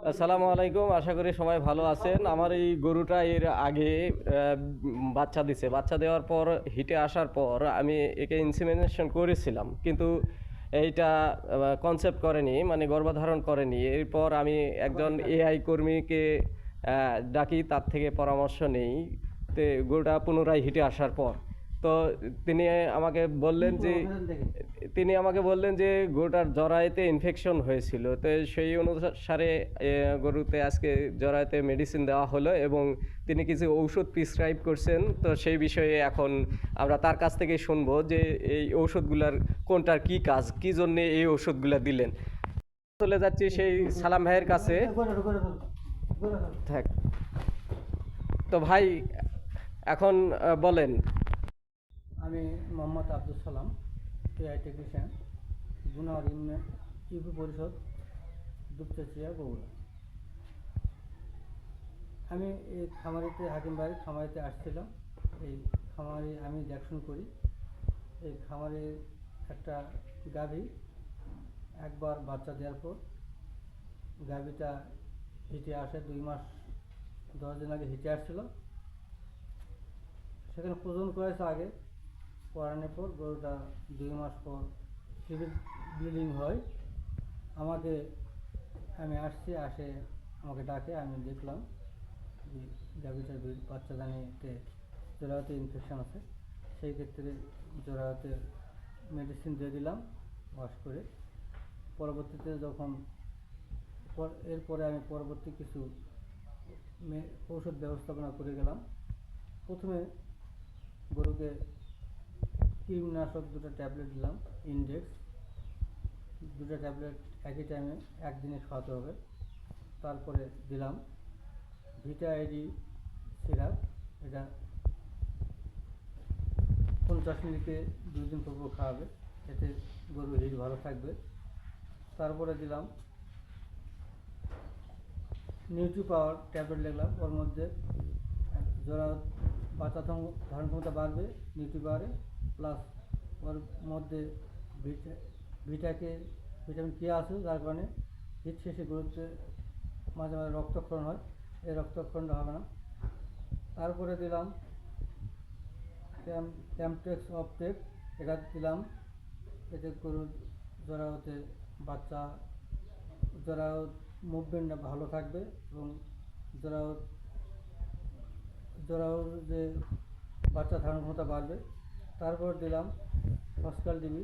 আসসালামু আলাইকুম, আশা করি সবাই ভালো আছেন। আমার এই গরুটা এর আগে বাচ্চা দিছে। বাচ্চা দেওয়ার পর হিটে আসার পর আমি একে ইনসেমিনেশন করেছিলাম, কিন্তু এইটা কনসেপ্ট করেনি, মানে গর্ভধারণ করেনি। এরপর আমি একজন এআই কর্মীকে ডাকি, তার থেকে পরামর্শ নেই। তো গরুটা পুনরায় হিটে আসার পর তো তিনি আমাকে বললেন যে তিনি আমাকে বললেন যে গরুটার জরায়ুতে ইনফেকশন হয়েছিল। তো সেই অনুসারে গরুতে আজকে জরায়ুতে মেডিসিন দেওয়া হলো এবং তিনি কিছু ঔষধ প্রিসক্রাইব করছেন। তো সেই বিষয়ে এখন আমরা তার কাছ থেকে শুনবো যে এই ঔষধগুলার কোনটার কি কাজ, কি জন্যে এই ঔষধগুলা দিলেন। চলে যাচ্ছি সেই সালাম ভাইয়ের কাছে। থাক। তো ভাই এখন বলেন। আমি মোহাম্মদ আব্দুল সালাম, এআই টেকনিশিয়ান, গুনার ইউপি পরিষদ, দুপচাচিয়া, বগুড়া। আমি এই খামারিতে হাকিমবাড়ির খামারিতে আসছিলাম। এই খামারে আমি দেখশন করি। এই খামারের একটা গাভী একবার বাচ্চা দেওয়ার পর গাভীটা হিটে আসে, 2 মাস 10 দিন আগে হিটে আসছিল। সেখানে প্রজনন করেছে আগে, করানোর পর গরুটা 2 মাস পর ব্লিডিং হয়। আমি আসছি, আমাকে ডাকে, আমি দেখলাম যে গাভীটার বাচ্চাদানিতে জরায়ুতে ইনফেকশন আছে। সেই ক্ষেত্রে জরায়ুতে মেডিসিন দিয়ে দিলাম ওয়াশ করে। পরবর্তীতে এরপরে আমি পরবর্তী কিছু ঔষধ ব্যবস্থাপনা করে গেলাম। প্রথমে গরুকে কৃমিনাশক 2টা ট্যাবলেট দিলাম, ইনডেক্স 2টা ট্যাবলেট একই টাইমে একদিনে খাওয়াতে হবে। তারপরে দিলাম ভিটা আইডি সিরাপ, এটা 50 মিনিটে 2 দিন পর খাওয়াবে, এতে গরুর হিট ভালো থাকবে। তারপরে দিলাম নিউট্রি পাওয়ার ট্যাবলেট লিখলাম, ওর মধ্যে যারা বাচ্চা ধারণ ক্ষমতা বাড়বে নিউট্রি পাওয়ারে, প্লাস ওর মধ্যে ভিটামিন কে আছে, যার কারণে হিট শেষে গরুতে মাঝে মাঝে রক্তক্ষরণ হয়, এই রক্তক্ষরণটা হবে না। তারপরে দিলাম ক্যামটেক্স অপটেক, এটা দিলাম, এতে গরুর জরায়ুতে জরায়ু মুভমেন্টটা ভালো থাকবে এবং জরায়ুর যে বাচ্চা ধারণ ক্ষমতা বাড়বে। তারপর দিলাম ফসকাল ডিবি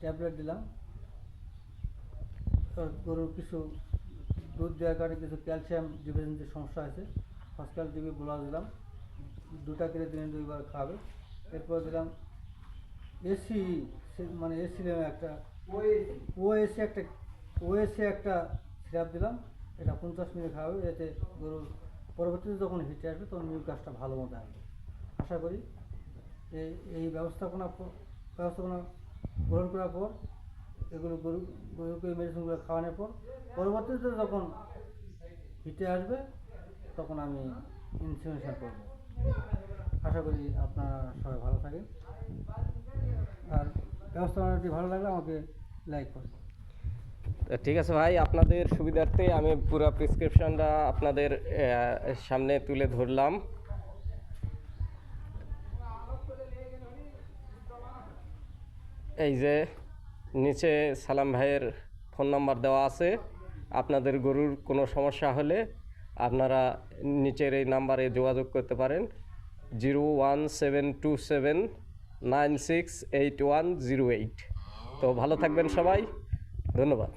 ট্যাবলেট দিলাম। গরুর কিছু দুধ দেওয়ার কারণে কিছু ক্যালসিয়াম ডিফিসিয়েন্সির সমস্যা আছে, ফসকাল ডিবি বলা দিলাম, 2টা করে দিনে 2 বার খাবে। এরপর দিলাম এসি, মানে এসি একটা ওএসি একটা সিরাপ দিলাম, এটা 50 মিনিট খাওয়াবে। এতে গরুর পরবর্তীতে যখন হিটে আসবে তখন নিউকাসটা ভালো মতো আসবে। আশা করি এই ব্যবস্থাপনা গ্রহণ করার পর, এগুলো গরুকে মেডিসিনগুলো খাওয়ানোর পর পরবর্তীতে যখন হিটে আসবে তখন আমি ইনসেমিনেশন করব। আশা করি আপনারা সবাই ভালো থাকেন, আর ব্যবস্থাপনাটি ভালো লাগলে আমাকে লাইক করুন। ঠিক আছে ভাই, আপনাদের সুবিধার্থে আমি পুরো প্রেসক্রিপশনটা আপনাদের সামনে তুলে ধরলাম। এই যে নিচে সালাম ভাইয়ের ফোন নাম্বার দেওয়া আছে। আপনাদের গরুর কোনো সমস্যা হলে আপনারা নিচের এই নাম্বারে যোগাযোগ করতে পারেন, 01727968108। তো ভালো থাকবেন সবাই, ধন্যবাদ।